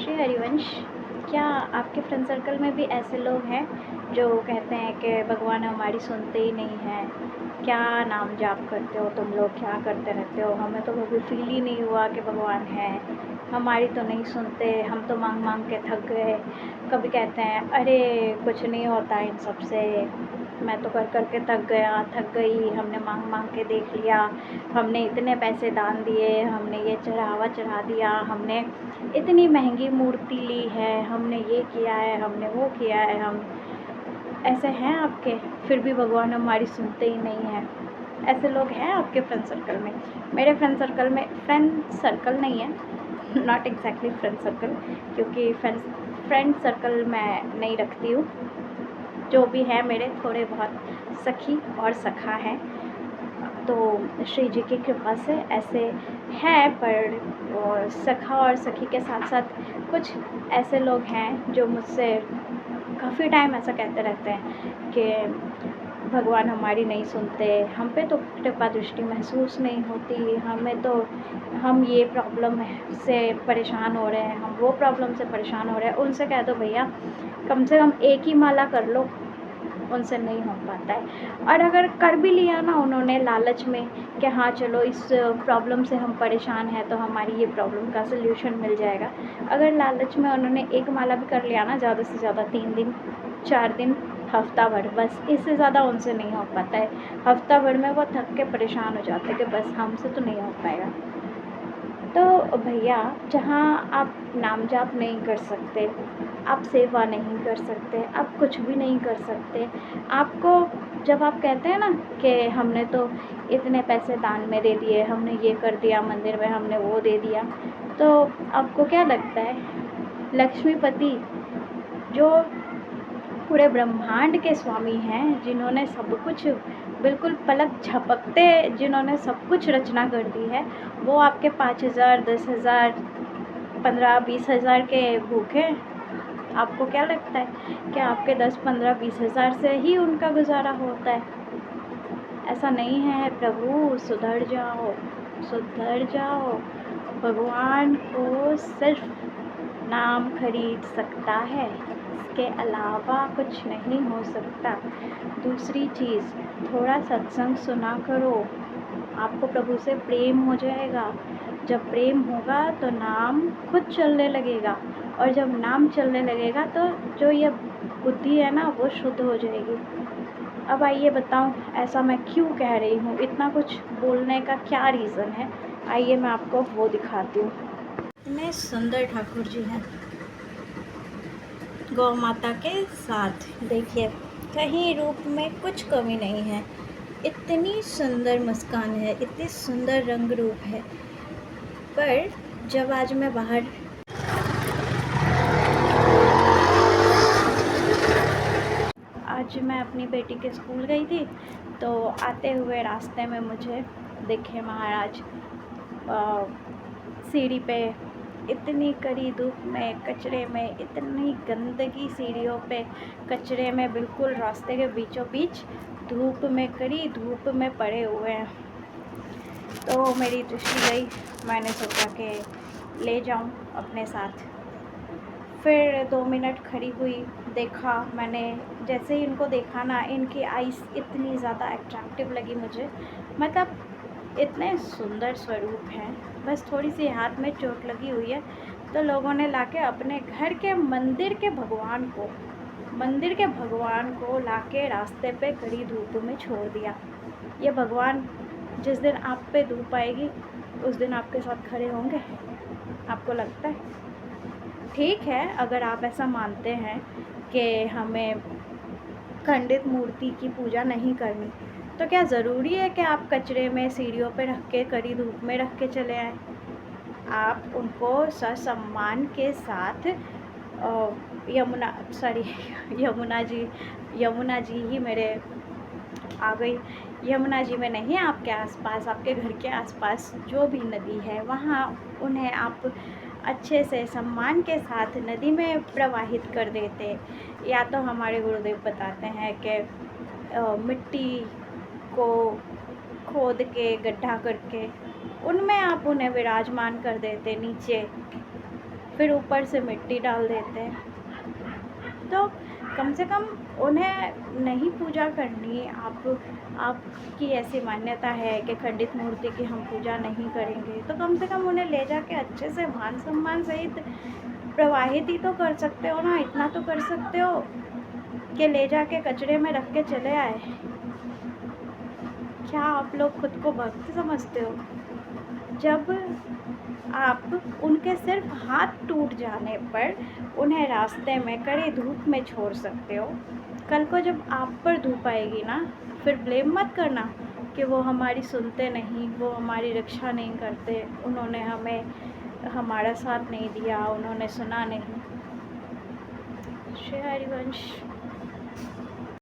श्री हरिवंश, क्या आपके friend circle में भी ऐसे लोग हैं जो कहते हैं कि भगवान हमारी सुनते ही नहीं हैं? क्या नाम जाप करते हो तुम लोग, क्या करते रहते हो? हमें तो कभी फील ही नहीं हुआ कि भगवान है, हमारी तो नहीं सुनते, हम तो मांग मांग के थक गए। कभी कहते हैं अरे कुछ नहीं होता इन सब से, मैं तो कर कर के थक गया, थक गई, हमने मांग मांग के देख लिया, हमने इतने पैसे दान दिए, हमने ये चढ़ावा चढ़ा दिया, हमने इतनी महंगी मूर्ति ली है, हमने ये किया है, हमने वो किया है। हम ऐसे हैं आपके, फिर भी भगवान हमारी सुनते ही नहीं हैं। ऐसे लोग हैं आपके फ्रेंड सर्कल में? मेरे फ्रेंड सर्कल नहीं है, नॉट एग्जैक्टली फ्रेंड सर्कल, क्योंकि फ्रेंड सर्कल मैं नहीं रखती हूँ। जो भी है मेरे थोड़े बहुत सखी और सखा हैं, तो श्री जी की कृपा से ऐसे है। पर सखा और सखी के साथ साथ कुछ ऐसे लोग हैं जो मुझसे काफ़ी टाइम ऐसा कहते रहते हैं कि भगवान हमारी नहीं सुनते, हम पे तो कृपा दृष्टि महसूस नहीं होती, हमें तो, हम ये प्रॉब्लम से परेशान हो रहे हैं, हम वो प्रॉब्लम से परेशान हो रहे हैं। उनसे कह दो भैया कम से कम एक ही माला कर लो, उनसे नहीं हो पाता है। और अगर कर भी लिया ना उन्होंने लालच में कि हाँ चलो इस प्रॉब्लम से हम परेशान हैं तो हमारी ये प्रॉब्लम का सल्यूशन मिल जाएगा, अगर लालच में उन्होंने एक माला भी कर लिया ना, ज़्यादा से ज़्यादा 3 दिन 4 दिन हफ्ता भर, बस इससे ज़्यादा उनसे नहीं हो पाता है। हफ्ता भर में वो थक के परेशान हो जाते हैं कि बस हमसे तो नहीं हो पाएगा। तो भैया, जहाँ आप नाम जाप नहीं कर सकते, आप सेवा नहीं कर सकते, आप कुछ भी नहीं कर सकते, आपको जब आप कहते हैं ना कि हमने तो इतने पैसे दान में दे दिए, हमने ये कर दिया, मंदिर में हमने वो दे दिया, तो आपको क्या लगता है लक्ष्मीपति जो पूरे ब्रह्मांड के स्वामी हैं, जिन्होंने सब कुछ बिल्कुल पलक झपकते, जिन्होंने सब कुछ रचना कर दी है, वो आपके 5,000 10,000 15-20,000 के भूखे? आपको क्या लगता है कि आपके 10-15-20,000 से ही उनका गुजारा होता है? ऐसा नहीं है प्रभु, सुधर जाओ, सुधर जाओ। भगवान को सिर्फ नाम खरीद सकता है, इसके अलावा कुछ नहीं हो सकता। दूसरी चीज़, थोड़ा सत्संग सुना करो, आपको प्रभु से प्रेम हो जाएगा। जब प्रेम होगा तो नाम खुद चलने लगेगा, और जब नाम चलने लगेगा तो जो ये बुद्धि है ना वो शुद्ध हो जाएगी। अब आइए बताऊं ऐसा मैं क्यों कह रही हूँ, इतना कुछ बोलने का क्या रीज़न है, आइए मैं आपको वो दिखाती हूँ। इतने सुंदर ठाकुर जी हैं गौ माता के साथ, देखिए कहीं रूप में कुछ कमी नहीं है, इतनी सुंदर मुस्कान है, इतनी सुंदर रंग रूप है। पर जब आज मैं बाहर आज मैं अपनी बेटी के स्कूल गई थी, तो आते हुए रास्ते में मुझे दिखे महाराज सीढ़ी पे, इतनी कड़ी धूप में, कचरे में, इतनी गंदगी सीढ़ियों पे, कचरे में, बिल्कुल रास्ते के बीचों बीच धूप में, कड़ी धूप में पड़े हुए हैं। तो मेरी दृष्टि गई, मैंने सोचा कि ले जाऊं अपने साथ। फिर 2 मिनट खड़ी हुई, देखा मैंने, जैसे ही इनको देखा ना, इनकी आईज़ इतनी ज़्यादा अट्रैक्टिव लगी मुझे, मतलब इतने सुंदर स्वरूप हैं। बस थोड़ी सी हाथ में चोट लगी हुई है, तो लोगों ने लाके अपने घर के मंदिर के भगवान को लाके रास्ते पे कड़ी धूप में छोड़ दिया। ये भगवान जिस दिन आप पे धूप आएगी उस दिन आपके साथ खड़े होंगे, आपको लगता है? ठीक है, अगर आप ऐसा मानते हैं कि हमें खंडित मूर्ति की पूजा नहीं करनी, तो क्या ज़रूरी है कि आप कचरे में सीढ़ियों पे रख के, कड़ी धूप में रख के चले आएँ? आप उनको ससम्मान के साथ यमुना जी ही मेरे आ गई। यमुना जी में नहीं, आपके आसपास, आपके घर के आसपास जो भी नदी है वहाँ उन्हें आप अच्छे से सम्मान के साथ नदी में प्रवाहित कर देते। या तो हमारे गुरुदेव बताते हैं कि मिट्टी को खोद के गड्ढा करके उनमें आप उन्हें विराजमान कर देते नीचे, फिर ऊपर से मिट्टी डाल देते हैं। तो कम से कम उन्हें नहीं पूजा करनी। आपकी ऐसी मान्यता है कि खंडित मूर्ति की हम पूजा नहीं करेंगे, तो कम से कम उन्हें ले जाके अच्छे से मान-सम्मान सहित प्रवाहित ही तो कर सकते हो ना। इतना तो कर सकते हो कि ले जाके कचरे में रख के चले आए। क्या आप लोग खुद को भक्त समझते हो? जब आप उनके सिर्फ हाथ टूट जाने पर उन्हें रास्ते में कड़ी धूप में छोड़ सकते हो, कल को जब आप पर धूप आएगी ना, फिर ब्लेम मत करना कि वो हमारी सुनते नहीं, वो हमारी रक्षा नहीं करते, उन्होंने हमें हमारा साथ नहीं दिया, उन्होंने सुना नहीं। श्री हरिवंश।